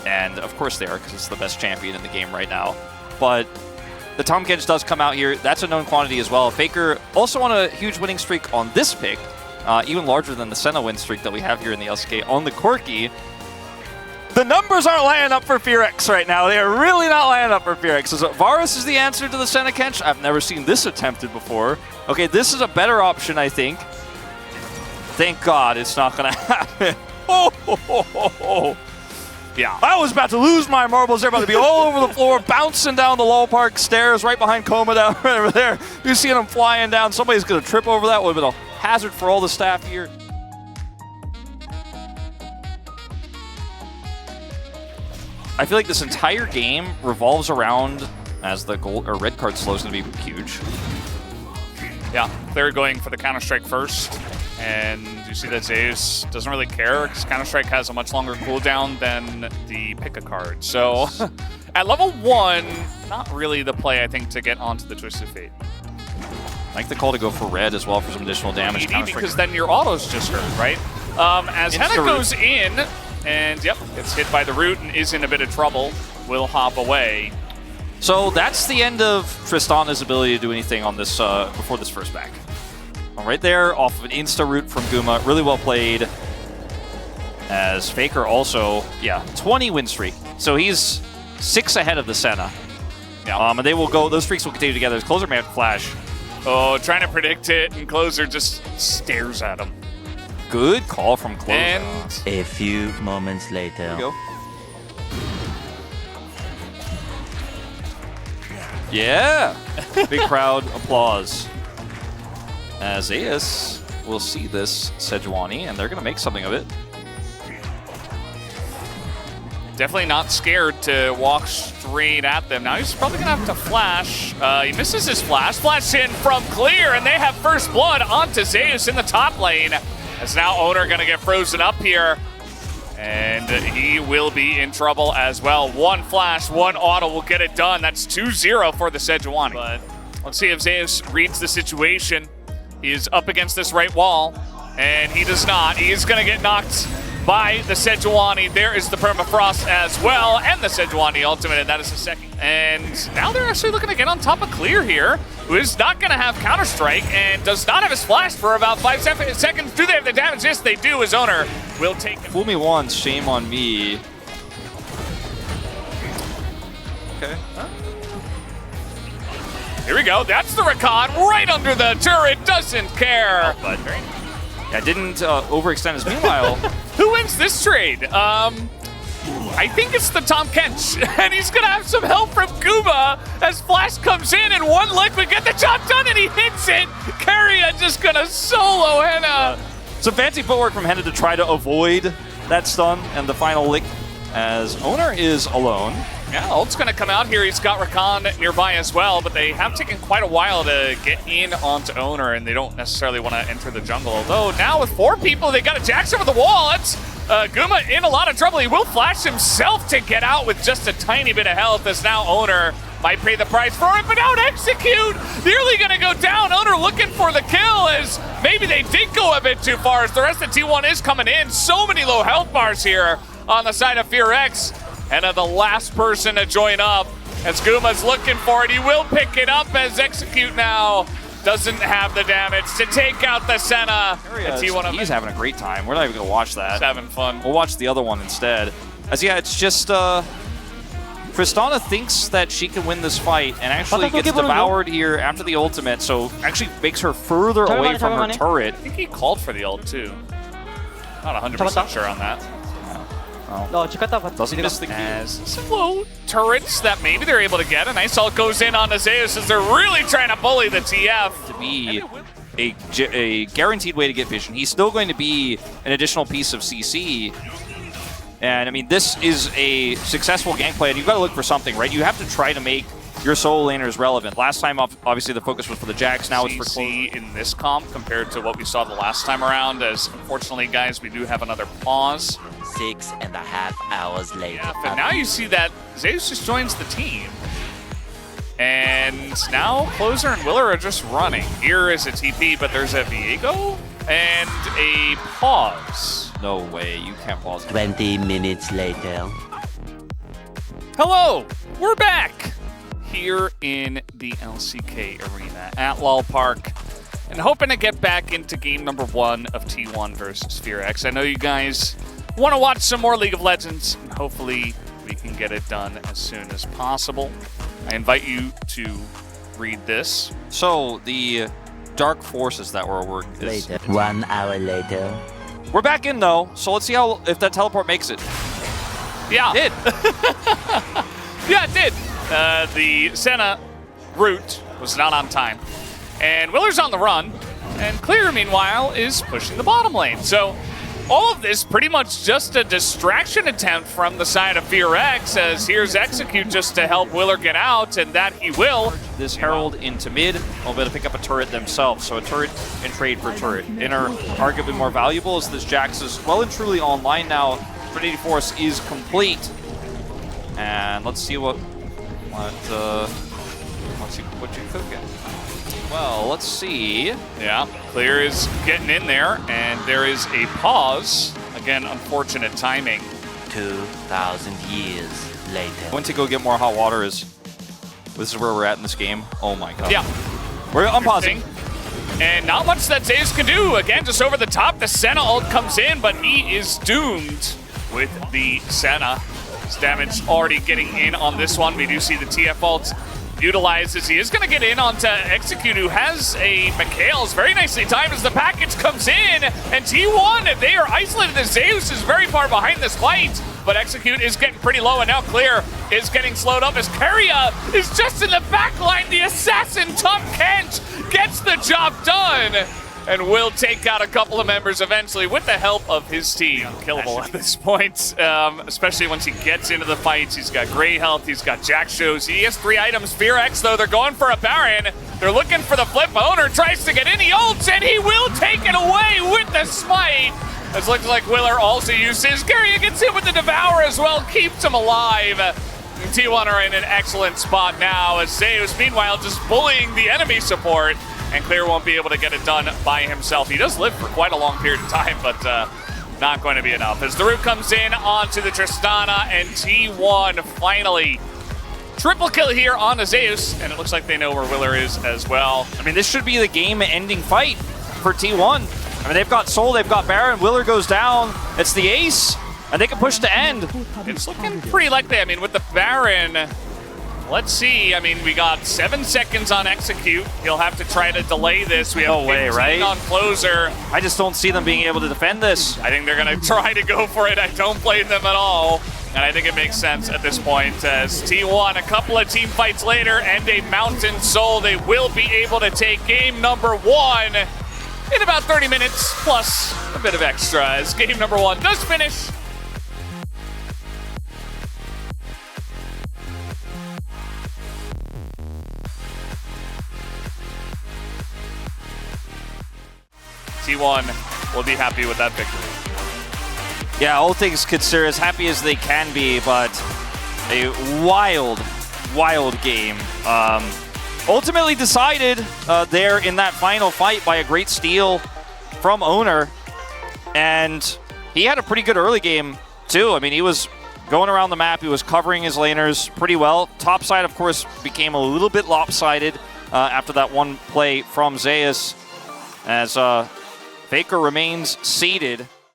And of course they are, because it's the best champion in the game right now. But the Tahm Kench does come out here. That's a known quantity as well. Faker also on a huge winning streak on this pick, even larger than the Senna win streak that we have here in the LCK on the Corki. The numbers aren't lining up for Fearx right now. They are really not lining up for Fearx. So Varus is the answer to the Senna Kench. I've never seen this attempted before. Okay, this is a better option, I think. Thank God it's not going to happen. Oh. Yeah, I was about to lose my marbles. They're about to be all over the floor, bouncing down the Lowell Park stairs right behind Coma down right over there. You're seeing them flying down. Somebody's going to trip over that. Would have been a hazard for all the staff here. I feel like this entire game revolves around, as the gold or red card slows to be huge. Yeah, they're going for the Counter-Strike first. And you see that Zeus doesn't really care because Counter-Strike has a much longer cooldown than the pick a card. So at level 1, not really the play, I think, to get onto the Twisted Fate. I like the call to go for red as well for some additional damage. Because then your auto's just hurt, right? As Henna goes in, and yep, gets hit by the root and is in a bit of trouble, will hop away. So that's the end of Tristana's ability to do anything on this before this first back. Right there, off of an insta-root from Guma. Really well played. As Faker also, 20 win streak. So he's 6 ahead of the Senna. Yeah. And they will go, those streaks will continue together. His closer may have to flash. Oh, trying to predict it, and closer just stares at him. Good call from closer. And a few moments later. There we go. Yeah! Big crowd applause. As Zeus will see this Sejuani, and they're going to make something of it. Definitely not scared to walk straight at them. Now he's probably going to have to flash. He misses his flash. Flash in from clear, and they have first blood onto Zeus in the top lane. As now Owner going to get frozen up here. And he will be in trouble as well. One flash, one auto will get it done. That's 2-0 for the Sejuani. But let's see if Zeus reads the situation. He is up against this right wall, and he does not. He is going to get knocked by the Sejuani. There is the Permafrost as well, and the Sejuani ultimate, and that is the second. And now they're actually looking to get on top of Clear here, who is not going to have Counter-Strike and does not have his flash for about 5 seconds. Do they have the damage? Yes, they do. His owner will take him. Fool me once, shame on me. Okay. Huh? Here we go. That's the Rakan right under the turret. Doesn't care. Oh, but yeah, didn't overextend his meanwhile. Who wins this trade? I think it's the Tahm Kench, and he's going to have some help from Guma as Flash comes in, and one lick would get the job done, and he hits it. Keria just going to solo Henna. Some fancy footwork from Henna to try to avoid that stun and the final lick, as Owner is alone. Yeah, ult's going to come out here. He's got Rakan nearby as well, but they have taken quite a while to get in onto Owner, and they don't necessarily want to enter the jungle. Although now with 4 people, they got a Jax over the wall. That's Guma in a lot of trouble. He will flash himself to get out with just a tiny bit of health, as now Owner might pay the price for it, but out execute. Nearly going to go down. Owner looking for the kill, as maybe they did go a bit too far, as the rest of T1 is coming in. So many low health bars here on the side of Fearx. And the last person to join up, as Guma's looking for it. He will pick it up as Execute now doesn't have the damage to take out the Senna. He's having a great time. We're not even going to watch that. He's having fun. We'll watch the other one instead. As it's just Tristana thinks that she can win this fight and actually gets devoured here after the ultimate, so actually makes her further away from her turret. I think he called for the ult too. Not 100% sure on that. No, doesn't miss the as some low turrets that maybe they're able to get. A nice ult goes in on Zeus as they're really trying to bully the TF. To be a guaranteed way to get vision. He's still going to be an additional piece of CC. And I mean, this is a successful gameplay, and you've got to look for something, right? You have to try to make your solo laners relevant. Last time, obviously, the focus was for the Jax. Now it's for CC in this comp compared to what we saw the last time around, as unfortunately, guys, we do have another pause. 6.5 hours later. Yeah, but now you see that Zeus just joins the team. And now Closer and Willer are just running. Here is a TP, but there's a Viego and a pause. No way, you can't pause. 20 minutes later. Hello, we're back here in the LCK arena at Lal Park and hoping to get back into game number 1 of T1 versus SphereX. I know you guys want to watch some more League of Legends, and hopefully we can get it done as soon as possible. I invite you to read this. So the dark forces that were working. Later. 1 hour later. We're back in though, so let's see if that teleport makes it. Yeah. It did. Yeah, it did. The Senna route was not on time. And Willer's on the run. And Clear, meanwhile, is pushing the bottom lane. So all of this pretty much just a distraction attempt from the side of SphereX, as here's Execute just to help Willer get out, and that he will. This Herald into mid, will be able to pick up a turret themselves. So a turret and trade for turret. Inner arguably more valuable, as this Jax is well and truly online now. Trinity Force is complete. And let's see what you cooking. Well, let's see. Yeah, Clear is getting in there, and there is a pause. Again, unfortunate timing. 2,000 years later. Went to go get more hot water. This is where we're at in this game. Oh my god. Yeah. We're unpausing. And not much that Zeus can do. Again, just over the top, the Senna ult comes in, but he is doomed with the Senna. His damage already getting in on this one. We do see the TF ult utilized as he is going to get in onto Execute, who has a Mikhail's very nicely timed as the package comes in, and T1, they are isolated as Zeus is very far behind this fight, but Execute is getting pretty low, and now Clear is getting slowed up as Keria is just in the back line. The assassin Tom Kent gets the job done and will take out a couple of members eventually with the help of his team. Killable at this point, especially once he gets into the fights. He's got great health, he's got Jack shows, he has 3 items. SphereX, though, they're going for a Baron. They're looking for the flip. Owner tries to get in, he ults, and he will take it away with the smite. This looks like Willer also uses. Keria gets hit with the Devour as well, keeps him alive. And T1 are in an excellent spot now, as Zeus, meanwhile, just bullying the enemy support. And Clear won't be able to get it done by himself. He does live for quite a long period of time, but not going to be enough. As the root comes in onto the Tristana, and T1 finally triple kill here on the Zeus, and it looks like they know where Willer is as well. I mean, this should be the game-ending fight for T1. I mean, they've got Soul, they've got Baron, Willer goes down, it's the ace, and they can push to end. It's looking pretty likely. I mean, with the Baron, let's see. I mean, we got 7 seconds on Execute. He'll have to try to delay this. We have no way, 15 right? on Closer. I just don't see them being able to defend this. I think they're going to try to go for it. I don't blame them at all. And I think it makes sense at this point, as T1, a couple of team fights later, and a Mountain Soul, they will be able to take game number 1 in about 30 minutes, plus a bit of extra, as game number 1 does finish. T1 will be happy with that victory. Yeah, all things considered, as happy as they can be, but a wild, wild game. Ultimately decided there in that final fight by a great steal from Owner. And he had a pretty good early game, too. I mean, he was going around the map. He was covering his laners pretty well. Top side, of course, became a little bit lopsided after that one play from Zeus, as Faker remains seated